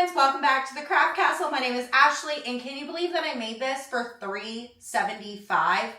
friends, welcome back to the Craft Castle. My name is Ashley, and can you believe that I made this for $3.75?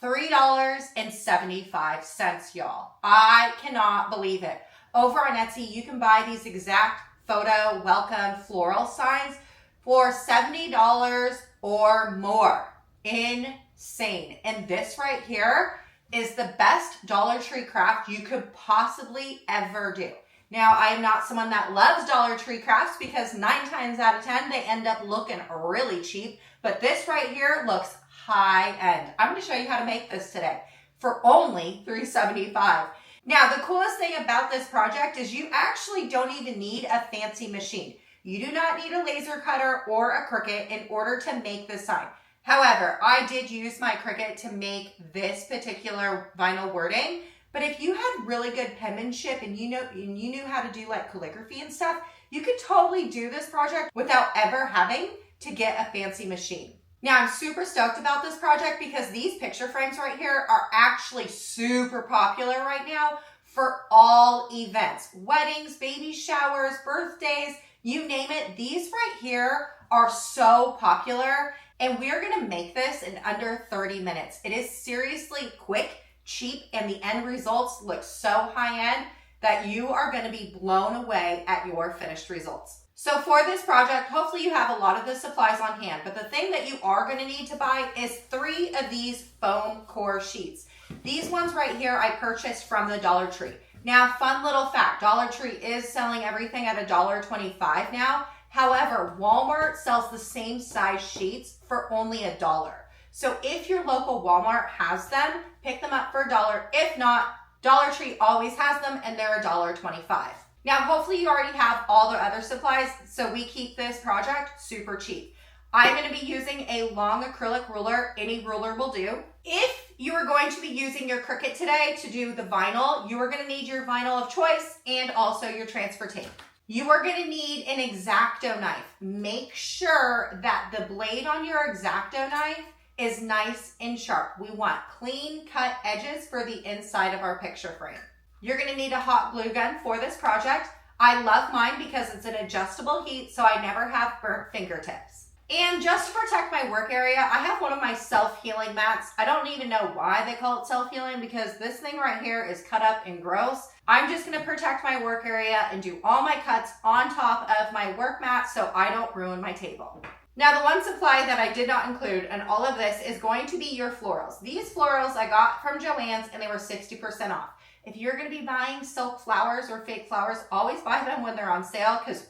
$3.75, y'all. I cannot believe it. Over on Etsy, you can buy these exact photo welcome floral signs for $70 or more. Insane. And this right here is the best Dollar Tree craft you could possibly ever do. Now, I am not someone that loves Dollar Tree crafts because 9 times out of 10, they end up looking really cheap. But this right here looks high end. I'm going to show you how to make this today for only $3.75. Now, the coolest thing about this project is you actually don't even need a fancy machine. You do not need a laser cutter or a Cricut in order to make this sign. However, I did use my Cricut to make this particular vinyl wording. But if you had really good penmanship and you knew how to do like calligraphy and stuff, you could totally do this project without ever having to get a fancy machine. Now, I'm super stoked about this project because these picture frames right here are actually super popular right now for all events. Weddings, baby showers, birthdays, you name it. These right here are so popular, and we're gonna make this in under 30 minutes. It is seriously quick, cheap, and the end results look so high end that you are going to be blown away at your finished results. So for this project, hopefully you have a lot of the supplies on hand, but the thing that you are going to need to buy is 3 of these foam core sheets. These ones right here I purchased from the Dollar Tree. Now, fun little fact, Dollar Tree is selling everything at $1.25 now. However, Walmart sells the same size sheets for only $1. So if your local Walmart has them, pick them up for $1. If not, Dollar Tree always has them and they're $1.25. Now, hopefully you already have all the other supplies, so we keep this project super cheap. I'm going to be using a long acrylic ruler. Any ruler will do. If you are going to be using your Cricut today to do the vinyl, you are going to need your vinyl of choice and also your transfer tape. You are going to need an X-Acto knife. Make sure that the blade on your X-Acto knife is nice and sharp. We want clean cut edges for the inside of our picture frame. You're going to need a hot glue gun for this project. I love mine because it's an adjustable heat, so I never have burnt fingertips. And just to protect my work area, I have one of my self-healing mats. I don't even know why they call it self-healing because this thing right here is cut up and gross. I'm just going to protect my work area and do all my cuts on top of my work mat so I don't ruin my table. Now, the one supply that I did not include in all of this is going to be your florals. These florals I got from Joann's and they were 60% off. If you're going to be buying silk flowers or fake flowers, always buy them when they're on sale because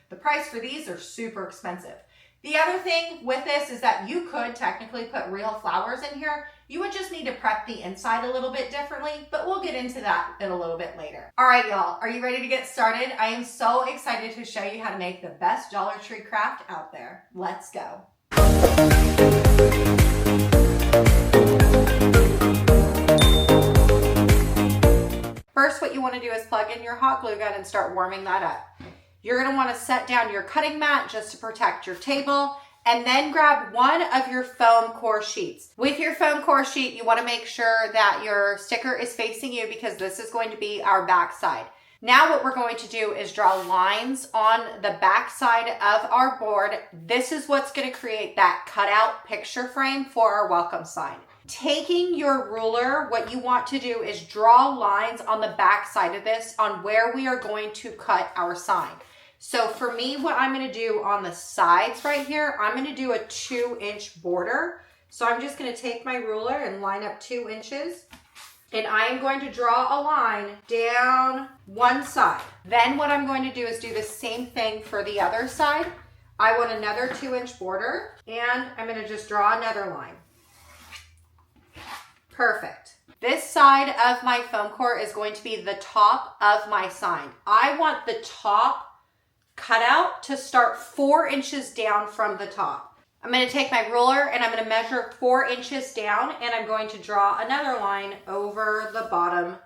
the price for these are super expensive. The other thing with this is that you could technically put real flowers in here. You would just need to prep the inside a little bit differently, but we'll get into that in a little bit later. All right, y'all, are you ready to get started? I am so excited to show you how to make the best Dollar Tree craft out there. Let's go. First, what you want to do is plug in your hot glue gun and start warming that up. You're going to want to set down your cutting mat just to protect your table, and then grab one of your foam core sheets. With your foam core sheet, you want to make sure that your sticker is facing you because this is going to be our back side. Now what we're going to do is draw lines on the back side of our board. This is what's going to create that cutout picture frame for our welcome sign. Taking your ruler, what you want to do is draw lines on the back side of this on where we are going to cut our sign. So for me, what I'm going to do on the sides right here, I'm going to do a 2-inch border. So I'm just going to take my ruler and line up 2 inches. And I am going to draw a line down one side. Then what I'm going to do is do the same thing for the other side. I want another 2-inch border, and I'm going to just draw another line. Perfect. This side of my foam core is going to be the top of my sign. I want the top cutout to start 4 inches down from the top. I'm going to take my ruler and I'm going to measure 4 inches down, and I'm going to draw another line over the bottom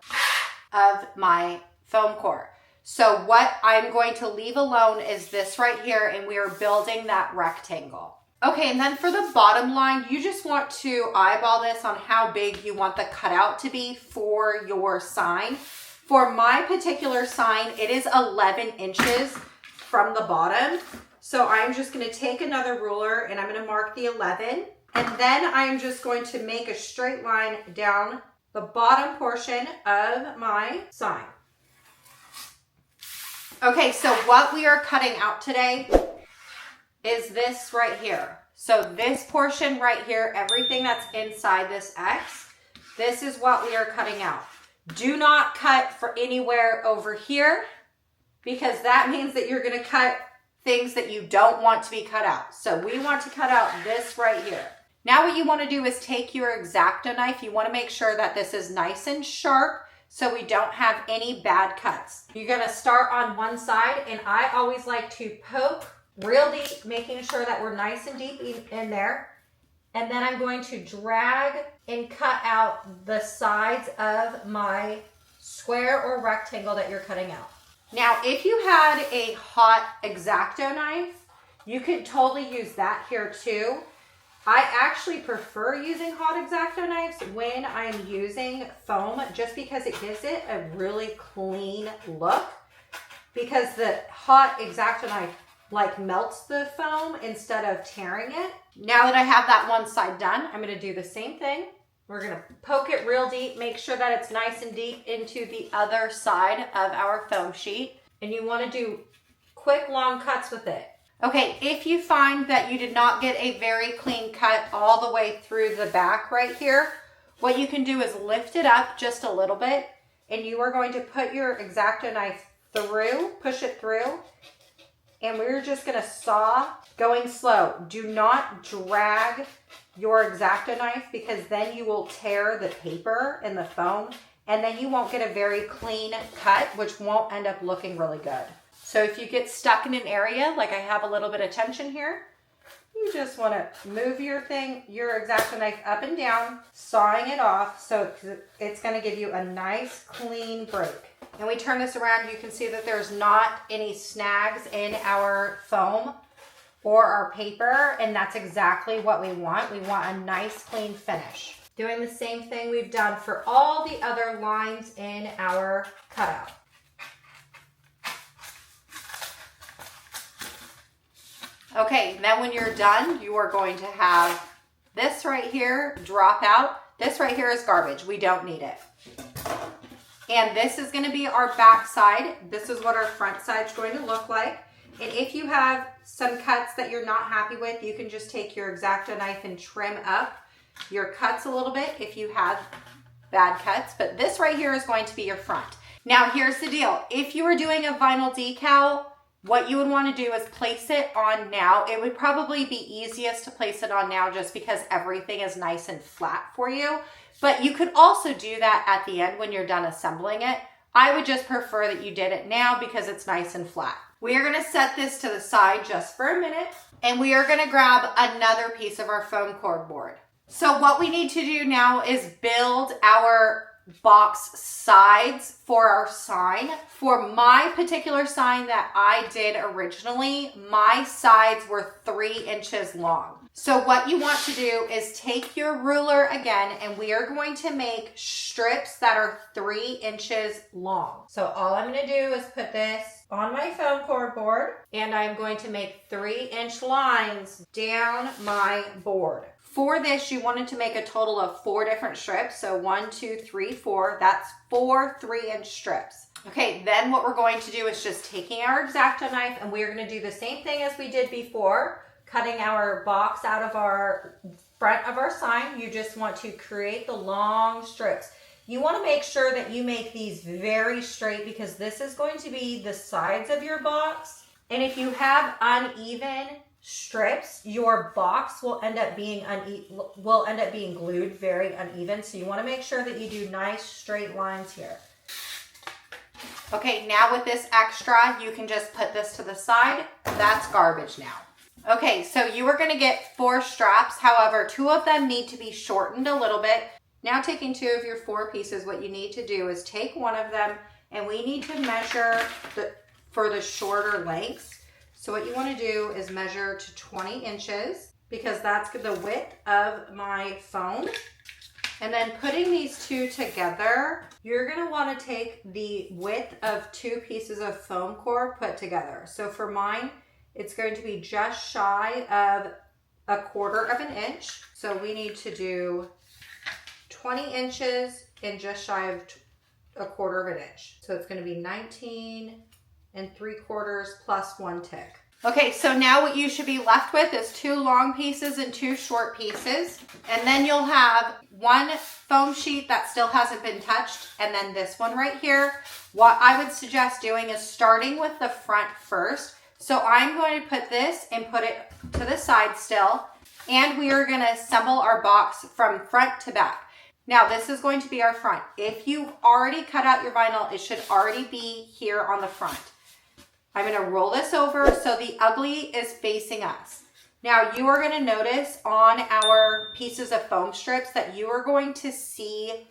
of my foam core. So what I'm going to leave alone is this right here, and we are building that rectangle. Okay, and then for the bottom line, you just want to eyeball this on how big you want the cutout to be for your sign. For my particular sign, it is 11 inches. from the bottom. So I'm just going to take another ruler and I'm going to mark the 11. And then I'm just going to make a straight line down the bottom portion of my sign. Okay, so what we are cutting out today is this right here. So this portion right here, everything that's inside this X, this is what we are cutting out. Do not cut for anywhere over here because that means that you're going to cut things that you don't want to be cut out. So we want to cut out this right here. Now what you want to do is take your X-Acto knife. You want to make sure that this is nice and sharp so we don't have any bad cuts. You're going to start on one side, and I always like to poke real deep, making sure that we're nice and deep in there. And then I'm going to drag and cut out the sides of my square or rectangle that you're cutting out. Now, if you had a hot X-Acto knife, you could totally use that here too. I actually prefer using hot X-Acto knives when I'm using foam just because it gives it a really clean look, because the hot X-Acto knife like melts the foam instead of tearing it. Now that I have that one side done, I'm going to do the same thing. We're going to poke it real deep, make sure that it's nice and deep into the other side of our foam sheet. And you want to do quick, long cuts with it. Okay, if you find that you did not get a very clean cut all the way through the back right here, what you can do is lift it up just a little bit, and you are going to put your X-Acto knife through, push it through, and we're just going to saw going slow. Do not drag your X-Acto knife because then you will tear the paper and the foam, and then you won't get a very clean cut, which won't end up looking really good. So if you get stuck in an area, like I have a little bit of tension here, you just want to move your X-Acto knife up and down, sawing it off so it's going to give you a nice clean break. And we turn this around, you can see that there's not any snags in our foam or our paper, and that's exactly what we want. We want a nice clean finish. Doing the same thing we've done for all the other lines in our cutout. Okay, then when you're done, you are going to have this right here drop out. This right here is garbage. We don't need it. And this is going to be our back side. This is what our front side is going to look like. And if you have some cuts that you're not happy with, you can just take your X-Acto knife and trim up your cuts a little bit if you have bad cuts. But this right here is going to be your front. Now, here's the deal. If you were doing a vinyl decal, what you would want to do is place it on now. It would probably be easiest to place it on now just because everything is nice and flat for you. But you could also do that at the end when you're done assembling it. I would just prefer that you did it now because it's nice and flat. We are going to set this to the side just for a minute, and we are going to grab another piece of our foam cardboard. So what we need to do now is build our box sides for our sign. For my particular sign that I did originally, my sides were 3 inches long. So what you want to do is take your ruler again, and we are going to make strips that are 3 inches long. So all I'm going to do is put this on my foam cardboard, and I'm going to make 3-inch lines down my board. For this, you wanted to make a total of 4 different strips. So 1, 2, 3, 4. That's 4 3-inch strips. Okay, then what we're going to do is just taking our X-Acto knife, and we're going to do the same thing as we did before, cutting our box out of our front of our sign. You just want to create the long strips. You want to make sure that you make these very straight because this is going to be the sides of your box. And if you have uneven strips, your box will end up being glued very uneven. So you want to make sure that you do nice straight lines here. Okay, now with this extra, you can just put this to the side. That's garbage now. Okay, so you are going to get 4 straps. However, 2 of them need to be shortened a little bit. Now taking 2 of your 4 pieces, what you need to do is take one of them, and we need to measure for the shorter lengths. So what you want to do is measure to 20 inches because that's the width of my foam. And then putting these two together, you're gonna wanna take the width of 2 pieces of foam core put together. So for mine, it's going to be just shy of 1/4 of an inch. So we need to do 20 inches and just shy of 1/4 of an inch. So it's gonna be 19 3/4 plus 1 tick. Okay, so now what you should be left with is 2 long pieces and 2 short pieces. And then you'll have 1 foam sheet that still hasn't been touched, and then this one right here. What I would suggest doing is starting with the front first. So I'm going to put this and put it to the side still, and we are going to assemble our box from front to back. Now this is going to be our front. If you've already cut out your vinyl, it should already be here on the front. I'm going to roll this over so the ugly is facing us. Now you are going to notice on our pieces of foam strips that you are going to see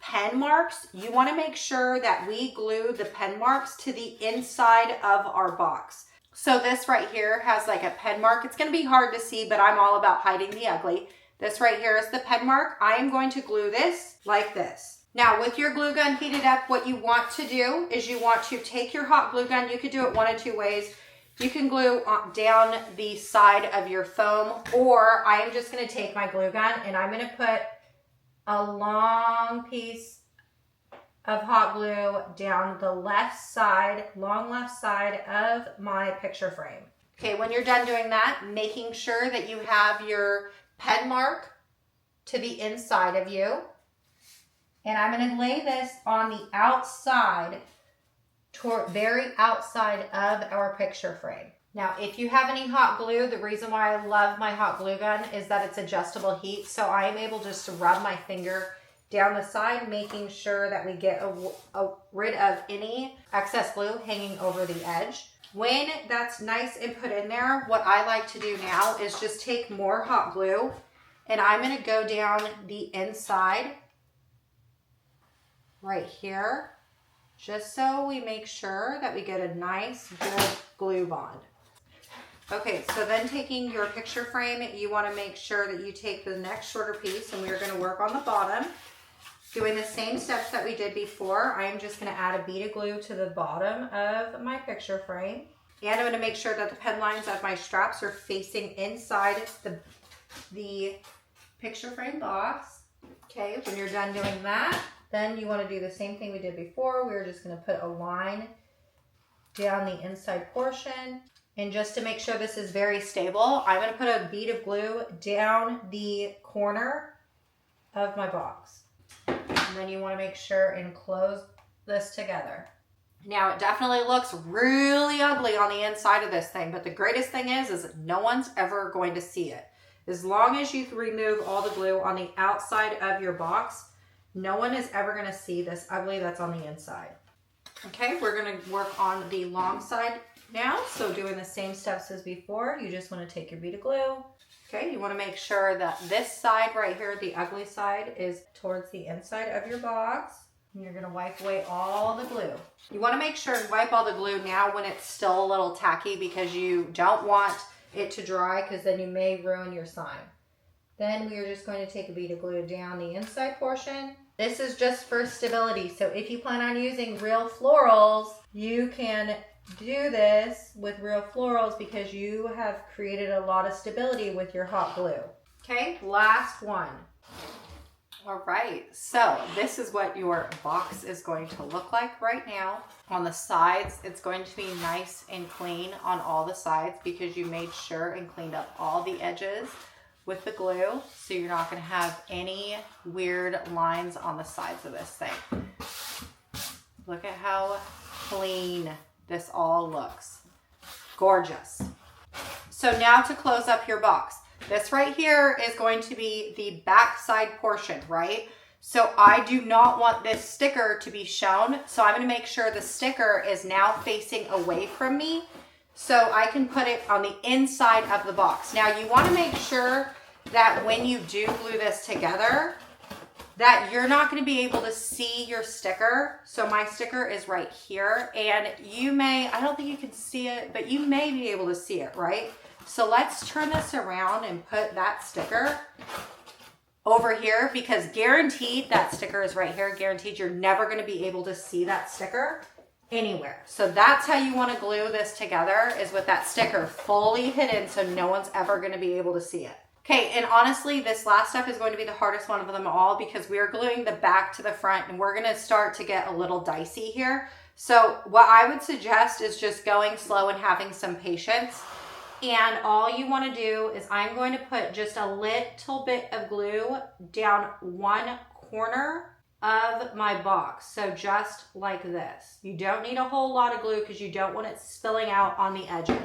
pen marks. You want to make sure that we glue the pen marks to the inside of our box. So this right here has like a pen mark. It's going to be hard to see, but I'm all about hiding the ugly. This right here is the pen mark. I am going to glue this like this. Now with your glue gun heated up, what you want to do is you want to take your hot glue gun. You could do it 1 of 2 ways. You can glue down the side of your foam, or I am just going to take my glue gun and I'm going to put a long piece of hot glue down the left side, long left side of my picture frame. Okay, when you're done doing that, making sure that you have your pen mark to the inside of you. And I'm going to lay this on the outside, very outside of our picture frame. Now, if you have any hot glue, the reason why I love my hot glue gun is that it's adjustable heat. So I am able just to rub my finger down the side, making sure that we get rid of any excess glue hanging over the edge. When that's nice and put in there, what I like to do now is just take more hot glue and I'm going to go down the inside right here, just so we make sure that we get a nice good glue bond. Okay, so then taking your picture frame, you want to make sure that you take the next shorter piece, and we're going to work on the bottom. Doing the same steps that we did before, I am just going to add a bead of glue to the bottom of my picture frame. And I'm going to make sure that the pen lines of my straps are facing inside the picture frame box. Okay, when you're done doing that, then you want to do the same thing we did before. We're just going to put a line down the inside portion. And just to make sure this is very stable, I'm going to put a bead of glue down the corner of my box. And then you want to make sure and close this together. Now it definitely looks really ugly on the inside of this thing, but the greatest thing is no one's ever going to see it. As long as you remove all the glue on the outside of your box, no one is ever going to see this ugly that's on the inside. Okay, we're going to work on the long side now. So doing the same steps as before, you just want to take your bead of glue. Okay, you want to make sure that this side right here, the ugly side, is towards the inside of your box. And you're going to wipe away all the glue. You want to make sure and wipe all the glue now when it's still a little tacky, because you don't want it to dry, because then you may ruin your sign. Then we are just going to take a bead of glue down the inside portion. This is just for stability. So if you plan on using real florals, you can do this with real florals because you have created a lot of stability with your hot glue. Okay, last one. All right, so this is what your box is going to look like right now. On the sides, it's going to be nice and clean on all the sides because you made sure and cleaned up all the edges with the glue, so you're not going to have any weird lines on the sides of this thing. Look at how clean this all looks. Gorgeous. So now to close up your box. This right here is going to be the back side portion, right? So I do not want this sticker to be shown. So I'm going to make sure the sticker is now facing away from me so I can put it on the inside of the box. Now you want to make sure that when you do glue this together, that you're not going to be able to see your sticker. So my sticker is right here, and you may, I don't think you can see it, but you may be able to see it, right? So let's turn this around and put that sticker over here, because guaranteed that sticker is right here. Guaranteed you're never going to be able to see that sticker anywhere. So that's how you want to glue this together, is with that sticker fully hidden so no one's ever going to be able to see it. Okay, and honestly, this last step is going to be the hardest one of them all, because we are gluing the back to the front and we're going to start to get a little dicey here. So what I would suggest is just going slow and having some patience. And all you want to do is I'm going to put just a little bit of glue down one corner of my box. So just like this. You don't need a whole lot of glue because you don't want it spilling out on the edges.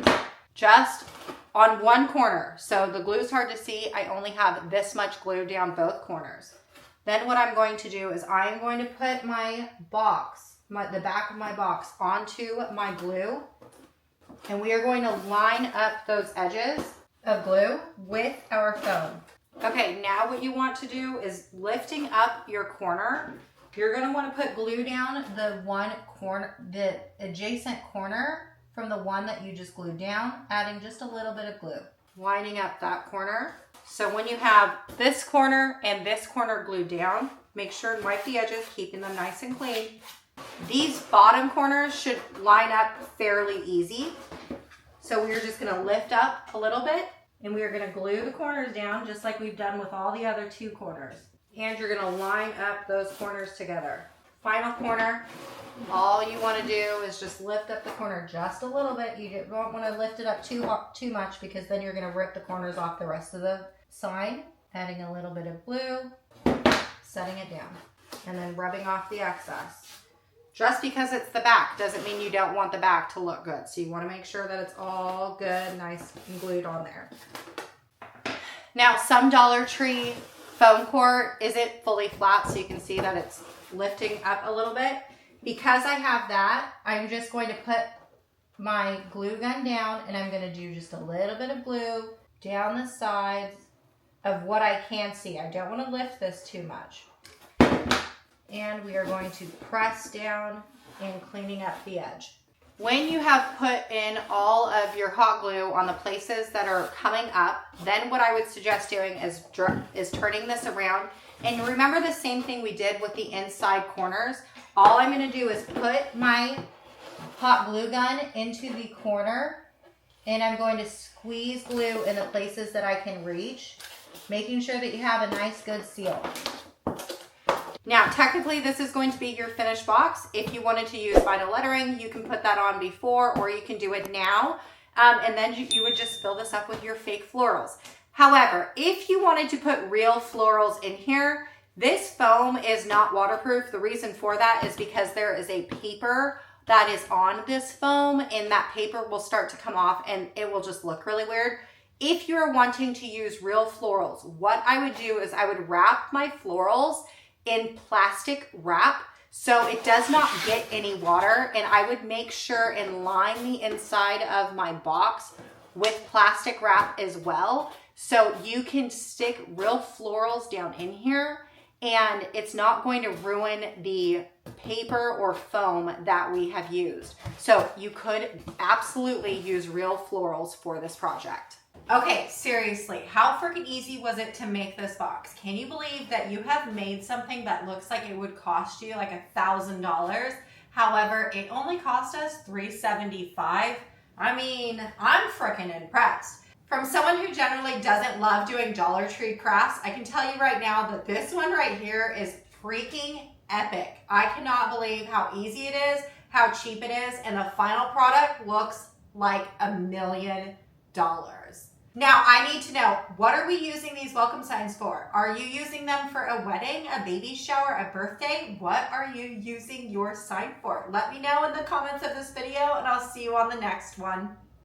Just on one corner. So the glue is hard to see. I only have this much glue down both corners. Then what I'm going to do is I am going to put my box, the back of my box, onto my glue. And we are going to line up those edges of glue with our foam. Okay, now what you want to do is lifting up your corner. You're going to want to put glue down the one corner, the adjacent corner from the one that you just glued down, adding just a little bit of glue. Lining up that corner. So when you have this corner and this corner glued down, make sure and wipe the edges, keeping them nice and clean. These bottom corners should line up fairly easy. So we're just going to lift up a little bit and we are going to glue the corners down just like we've done with all the other two corners. And you're going to line up those corners together. Final corner, all you want to do is just lift up the corner just a little bit. You don't want to lift it up too much, because then you're going to rip the corners off the rest of the sign. Adding a little bit of glue, setting it down, and then rubbing off the excess. Just because it's the back doesn't mean you don't want the back to look good. So you want to make sure that it's all good, nice and glued on there. Now, some Dollar Tree foam core isn't fully flat, so you can see that it's lifting up a little bit. Because I have that, I'm just going to put my glue gun down and I'm going to do just a little bit of glue down the sides of what I can see. I don't want to lift this too much. And we are going to press down and cleaning up the edge. When you have put in all of your hot glue on the places that are coming up, then what I would suggest doing is turning this around. And remember the same thing we did with the inside corners. All I'm going to do is put my hot glue gun into the corner and I'm going to squeeze glue in the places that I can reach, making sure that you have a nice good seal. Now, technically, this is going to be your finished box. If you wanted to use vinyl lettering, you can put that on before, or you can do it now. And then you would just fill this up with your fake florals. However, if you wanted to put real florals in here, this foam is not waterproof. The reason for that is because there is a paper that is on this foam, and that paper will start to come off and it will just look really weird. If you're wanting to use real florals, what I would do is I would wrap my florals in plastic wrap so it does not get any water, and I would make sure and line the inside of my box with plastic wrap as well, so you can stick real florals down in here and it's not going to ruin the paper or foam that we have used. So you could absolutely use real florals for this project. Okay, seriously, how freaking easy was it to make this box? Can you believe that you have made something that looks like it would cost you like $1,000? However, it only cost us $375. I mean, I'm freaking impressed. From someone who generally doesn't love doing Dollar Tree crafts, I can tell you right now that this one right here is freaking epic. I cannot believe how easy it is, how cheap it is, and the final product looks like $1 million. Now, I need to know, what are we using these welcome signs for? Are you using them for a wedding, a baby shower, a birthday? What are you using your sign for? Let me know in the comments of this video, and I'll see you on the next one.